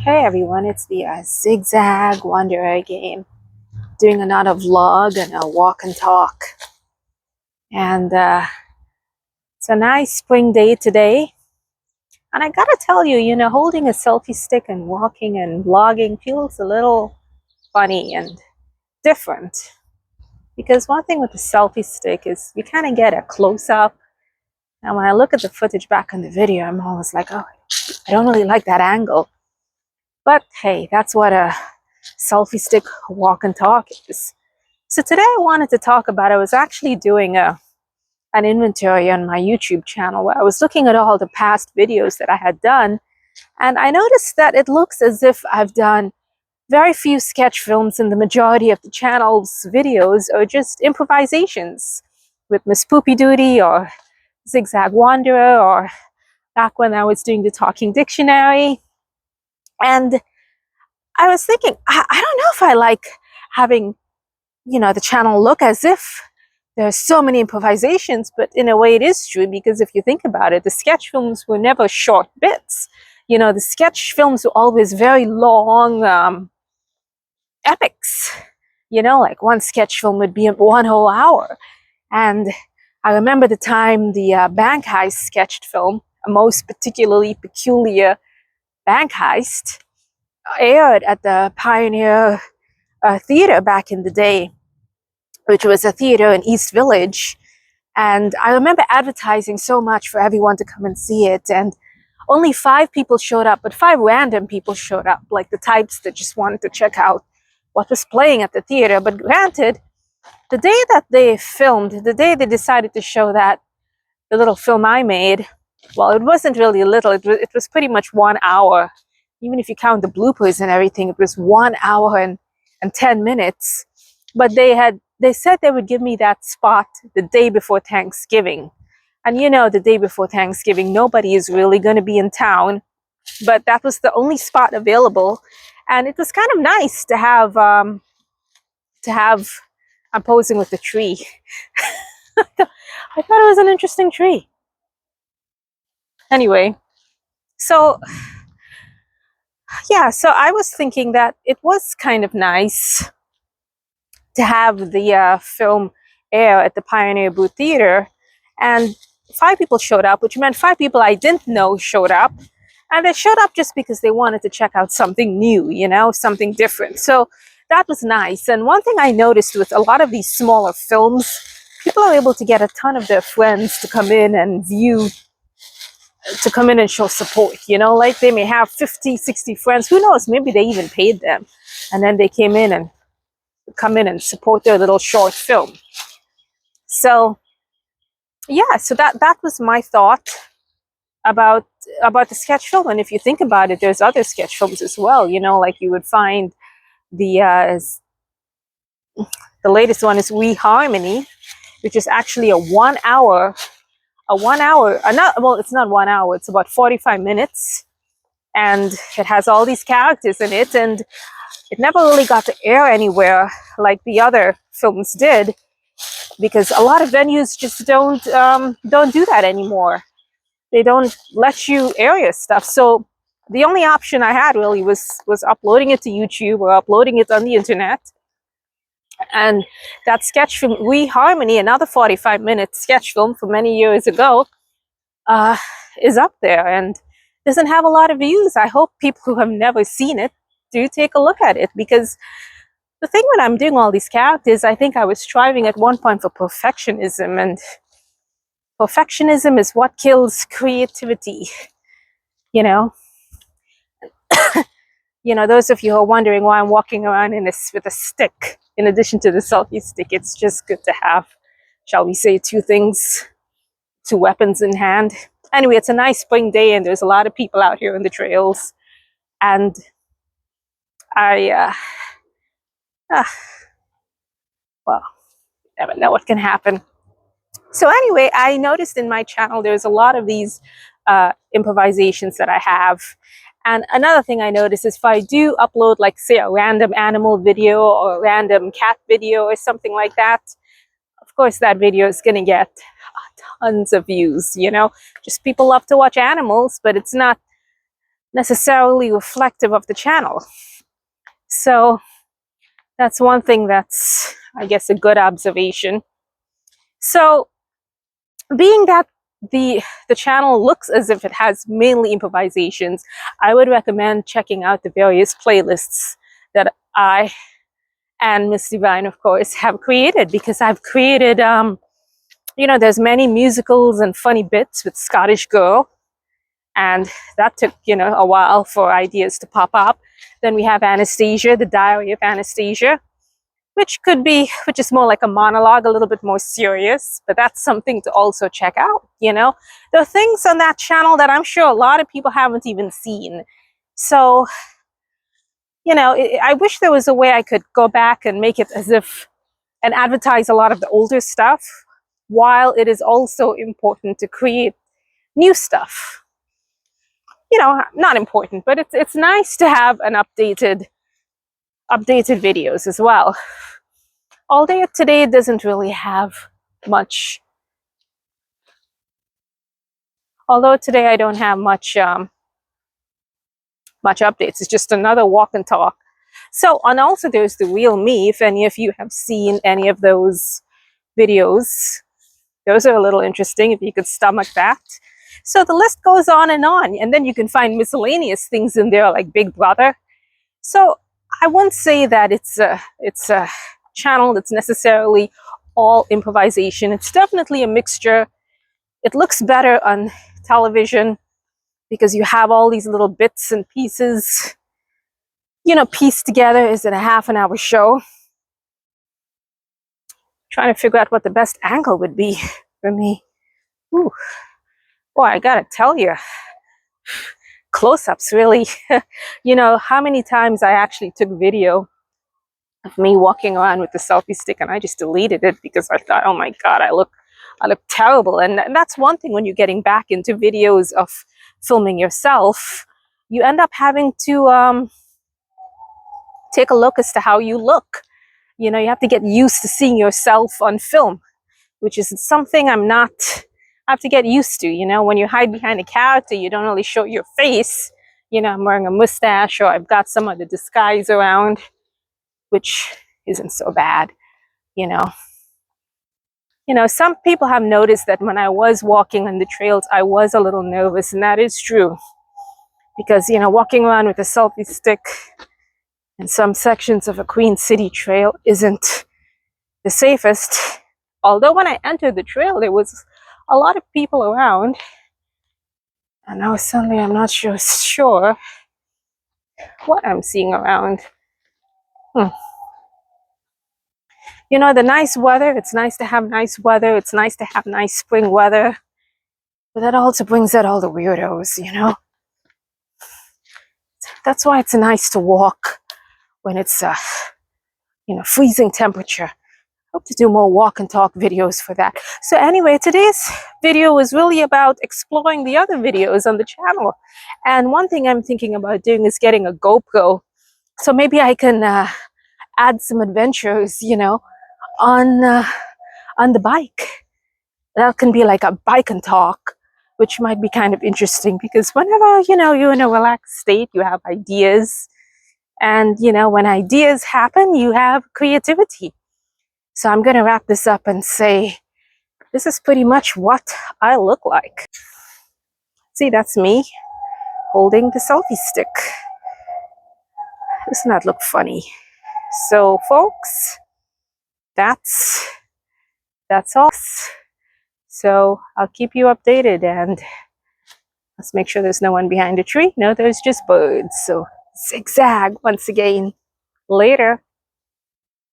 Hey everyone, it's the Zig Zag Wanderer again, doing another vlog and a walk and talk. And it's a nice spring day today. And I gotta tell you, holding a selfie stick and walking and vlogging feels a little funny and different. Because one thing with the selfie stick is you kind of get a close up. And when I look at the footage back on the video, I'm always like, oh, I don't really like that angle. But hey, that's what a selfie stick walk and talk is. So today I wanted to talk about, I was actually doing an inventory on my YouTube channel where I was looking at all the past videos that I had done. And I noticed that it looks as if I've done very few sketch films, and the majority of the channel's videos are just improvisations with Miss Poopy Duty or Zig Zag Wanderer, or back when I was doing the Talking Dictionary. And I was thinking, I don't know if I like having the channel look as if there's so many improvisations, but in a way it is true, because if you think about it, the sketch films were never short bits. The sketch films were always very long epics. Like one sketch film would be 1 whole hour. And I remember the time the bank heist sketch film, a most particularly peculiar bank heist, aired at the Pioneer Theater back in the day, which was a theater in East Village. And I remember advertising so much for everyone to come and see it. And only 5 people showed up, but 5 random people showed up, like the types that just wanted to check out what was playing at the theater. But granted, the day that they filmed, the day they decided to show the little film I made, well, it wasn't really little. It was pretty much 1 hour. Even if you count the bloopers and everything, it was 1 hour and 10 minutes. But they said they would give me that spot the day before Thanksgiving. And the day before Thanksgiving, nobody is really going to be in town. But that was the only spot available. And it was kind of nice to have, I'm posing with the tree. I thought it was an interesting tree. Anyway, so yeah, so I was thinking that it was kind of nice to have the film air at the Pioneer Booth Theater, and 5 people showed up, which meant 5 people I didn't know showed up, and they showed up just because they wanted to check out something new, something different. So that was nice. And one thing I noticed with a lot of these smaller films, people are able to get a ton of their friends to come in and show support. Like they may have 50, 60 friends, who knows, maybe they even paid them, and then they come in and support their little short film. So yeah, so that was my thought about the sketch film. And if you think about it, there's other sketch films as well. Like you would find the latest one is We Harmony, which is actually a 1 hour, not, well, it's not 1 hour, it's about 45 minutes, and it has all these characters in it, and it never really got to air anywhere like the other films did, because a lot of venues just don't do that anymore. They don't let you air your stuff. So the only option I had really was uploading it to YouTube or uploading it on the internet. And that sketch film, We Harmony, another 45-minute sketch film from many years ago, is up there and doesn't have a lot of views. I hope people who have never seen it do take a look at it, because the thing when I'm doing all these characters, I think I was striving at one point for perfectionism, and perfectionism is what kills creativity. Those of you who are wondering why I'm walking around with a stick in addition to the selfie stick, it's just good to have, shall we say, 2 weapons in hand. Anyway, it's a nice spring day and there's a lot of people out here on the trails, and well, you never know what can happen. So anyway, I noticed in my channel there's a lot of these improvisations that I have. And another thing I noticed is if I do upload, like, say, a random animal video or a random cat video or something like that, of course that video is going to get tons of views. Just people love to watch animals, but it's not necessarily reflective of the channel. So that's one thing that's, I guess, a good observation. So being that the channel looks as if it has mainly improvisations, I would recommend checking out the various playlists that I and msdivine, of course, have created, because I've created you know, there's many musicals and funny bits with Scottish Girl, and that took, you know, a while for ideas to pop up. Then we have Anastasia, the Diary of Anastasia, which is more like a monologue, a little bit more serious, but that's something to also check out. You know, there are things on that channel that I'm sure a lot of people haven't even seen. So, you know, I wish there was a way I could go back and make it as if and advertise a lot of the older stuff, while it is also important to create new stuff. You know, not important, but it's nice to have an updated videos as well. Although today it doesn't really have much. Although today I don't have much updates. It's just another walk and talk. So, and also there's the real me. If any of you have seen any of those videos, those are a little interesting if you could stomach that. So the list goes on, and then you can find miscellaneous things in there like Big Brother. So I won't say that it's a channel that's necessarily all improvisation. It's definitely a mixture. It looks better on television because you have all these little bits and pieces, you know, pieced together. Is it a half-an-hour show? Trying to figure out what the best angle would be for me. Ooh. Boy, I gotta tell you, close-ups really. You know, how many times I actually took video of me walking around with the selfie stick, and I just deleted it because I thought, oh my God, I look terrible. And that's one thing when you're getting back into videos of filming yourself, you end up having to take a look as to how you look. You know, you have to get used to seeing yourself on film, which is something I have to get used to. You know, when you hide behind a character, you don't really show your face. You know, I'm wearing a mustache, or I've got some other disguise around, which isn't so bad, you know. You know, some people have noticed that when I was walking on the trails, I was a little nervous, and that is true. Because, you know, walking around with a selfie stick in some sections of a Queen City trail isn't the safest. Although when I entered the trail, there was a lot of people around. And now suddenly I'm not sure what I'm seeing around. You know, the nice weather, it's nice to have nice weather. It's nice to have nice spring weather. But that also brings out all the weirdos, you know. That's why it's nice to walk when it's, you know, freezing temperature. Hope to do more walk and talk videos for that. So anyway, today's video was really about exploring the other videos on the channel. And one thing I'm thinking about doing is getting a GoPro. So maybe I can add some adventures, you know, on the bike. That can be like a bike and talk, which might be kind of interesting, because whenever, you know, you're in a relaxed state, you have ideas. And, you know, when ideas happen, you have creativity. So I'm going to wrap this up and say, this is pretty much what I look like. See, that's me holding the selfie stick. Doesn't that look funny? So, folks, that's all. So I'll keep you updated, and let's make sure there's no one behind a tree. No, there's just birds. So zigzag once again. Later.